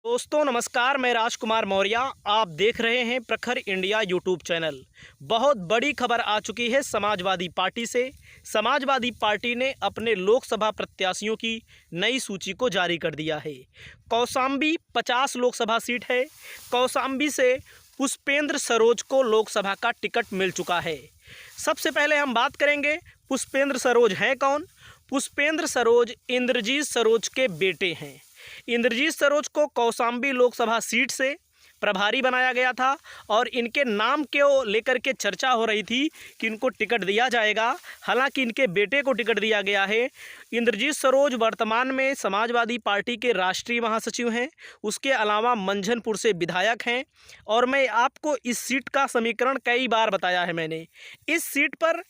दोस्तों नमस्कार, मैं राजकुमार मौर्य। आप देख रहे हैं प्रखर इंडिया यूट्यूब चैनल। बहुत बड़ी खबर आ चुकी है समाजवादी पार्टी से। समाजवादी पार्टी ने अपने लोकसभा प्रत्याशियों की नई सूची को जारी कर दिया है। कौशाम्बी 50 लोकसभा सीट है। कौशाम्बी से पुष्पेंद्र सरोज को लोकसभा का टिकट मिल चुका है। सबसे पहले हम बात करेंगे पुष्पेंद्र सरोज हैं कौन। पुष्पेंद्र सरोज इंद्रजीत सरोज के बेटे हैं। इंद्रजीत सरोज को कौशाम्बी लोकसभा सीट से प्रभारी बनाया गया था और इनके नाम को लेकर के चर्चा हो रही थी कि इनको टिकट दिया जाएगा। हालांकि इनके बेटे को टिकट दिया गया है। इंद्रजीत सरोज वर्तमान में समाजवादी पार्टी के राष्ट्रीय महासचिव हैं। उसके अलावा मंझनपुर से विधायक हैं। और मैं आपको इस सीट का समीकरण कई बार बताया है। मैंने इस सीट पर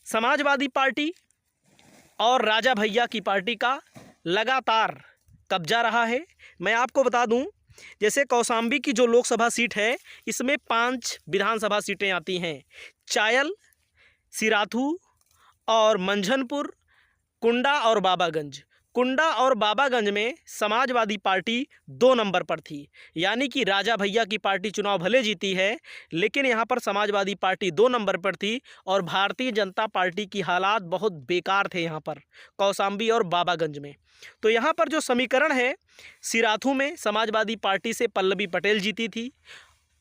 समाजवादी पार्टी और राजा भैया की पार्टी का लगातार कब्जा रहा है। मैं आपको बता दूं, जैसे कौशाम्बी की जो लोकसभा सीट है, इसमें 5 विधानसभा सीटें आती हैं। चायल, सिराथू और मंझनपुर, कुंडा और बाबागंज। कुंडा और बाबागंज में समाजवादी पार्टी 2 नंबर पर थी, यानी कि राजा भैया की पार्टी चुनाव भले जीती है, लेकिन यहाँ पर समाजवादी पार्टी 2 नंबर पर थी और भारतीय जनता पार्टी की हालात बहुत बेकार थे यहाँ पर कौशाम्बी और बाबागंज में। तो यहाँ पर जो समीकरण है, सिराथू में समाजवादी पार्टी से पल्लवी पटेल जीती थी।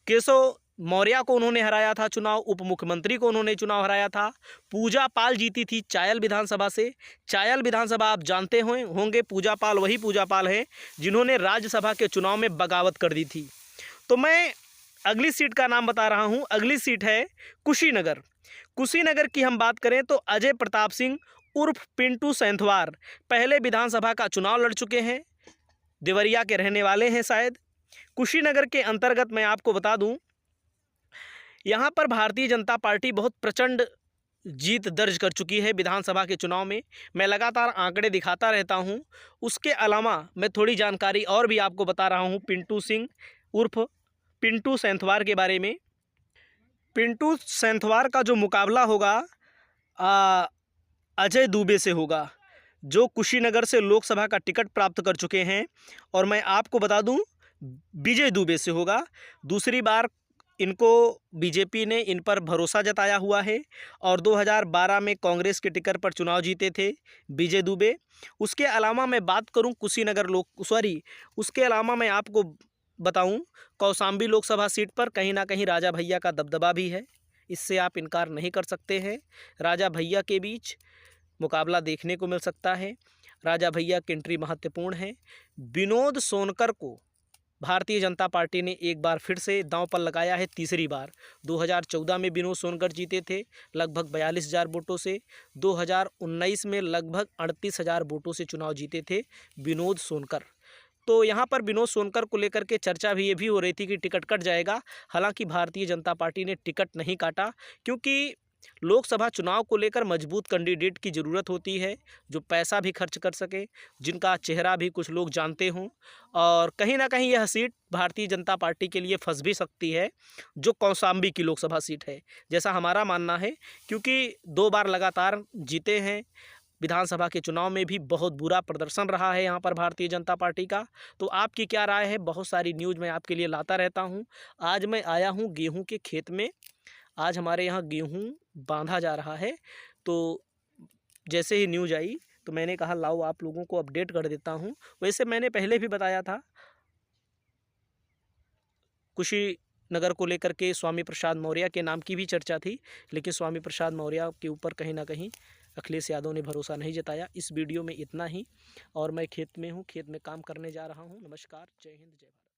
केशव मौर्य को उन्होंने हराया था चुनाव। उप मुख्यमंत्री को उन्होंने चुनाव हराया था। पूजा पाल जीती थी चायल विधानसभा से। चायल विधानसभा आप जानते होंगे, पूजा पाल वही पूजा पाल हैं जिन्होंने राज्यसभा के चुनाव में बगावत कर दी थी। तो मैं अगली सीट का नाम बता रहा हूँ। अगली सीट है कुशीनगर। कुशीनगर की हम बात करें तो अजय प्रताप सिंह उर्फ पिंटू सेंथवार पहले विधानसभा का चुनाव लड़ चुके हैं। देवरिया के रहने वाले हैं शायद। कुशीनगर के अंतर्गत मैं आपको बता दूं, यहाँ पर भारतीय जनता पार्टी बहुत प्रचंड जीत दर्ज कर चुकी है विधानसभा के चुनाव में। मैं लगातार आंकड़े दिखाता रहता हूँ। उसके अलावा मैं थोड़ी जानकारी और भी आपको बता रहा हूँ पिंटू सिंह उर्फ पिंटू सेंथवार के बारे में। पिंटू सेंथवार का जो मुकाबला होगा अजय दुबे से होगा, जो कुशीनगर से लोकसभा का टिकट प्राप्त कर चुके हैं। और मैं आपको बता दूं, विजय दुबे से होगा। दूसरी बार इनको बीजेपी ने इन पर भरोसा जताया हुआ है और 2012 में कांग्रेस के टिकट पर चुनाव जीते थे विजय दुबे। उसके अलावा मैं बात करूं उसके अलावा मैं आपको बताऊं, कौशाम्बी लोकसभा सीट पर कहीं ना कहीं राजा भैया का दबदबा भी है। इससे आप इनकार नहीं कर सकते हैं। राजा भैया के बीच मुकाबला देखने को मिल सकता है। राजा भैया की एंट्री महत्वपूर्ण है। विनोद सोनकर को भारतीय जनता पार्टी ने एक बार फिर से दांव पर लगाया है, तीसरी बार। 2014 में विनोद सोनकर जीते थे लगभग 42,000 वोटों से। 2019 में लगभग 38,000 वोटों से चुनाव जीते थे विनोद सोनकर। तो यहाँ पर विनोद सोनकर को लेकर के चर्चा भी ये भी हो रही थी कि टिकट कट जाएगा। हालांकि भारतीय जनता पार्टी ने टिकट नहीं काटा, क्योंकि लोकसभा चुनाव को लेकर मजबूत कैंडिडेट की ज़रूरत होती है, जो पैसा भी खर्च कर सके, जिनका चेहरा भी कुछ लोग जानते हों। और कहीं ना कहीं यह सीट भारतीय जनता पार्टी के लिए फंस भी सकती है, जो कौशाम्बी की लोकसभा सीट है, जैसा हमारा मानना है। क्योंकि 2 बार लगातार जीते हैं। विधानसभा के चुनाव में भी बहुत बुरा प्रदर्शन रहा है यहाँ पर भारतीय जनता पार्टी का। तो आपकी क्या राय है? बहुत सारी न्यूज़ मैं आपके लिए लाता रहता हूँ। आज मैं आया हूँ गेहूँ के खेत में। आज हमारे यहाँ गेहूँ बांधा जा रहा है। तो जैसे ही न्यूज़ आई तो मैंने कहा लाओ आप लोगों को अपडेट कर देता हूँ। वैसे मैंने पहले भी बताया था, कुशीनगर को लेकर के स्वामी प्रसाद मौर्य के नाम की भी चर्चा थी, लेकिन स्वामी प्रसाद मौर्य के ऊपर कहीं ना कहीं अखिलेश यादव ने भरोसा नहीं जताया। इस वीडियो में इतना ही। और मैं खेत में हूँ, खेत में काम करने जा रहा हूँ। नमस्कार, जय हिंद, जय भारत।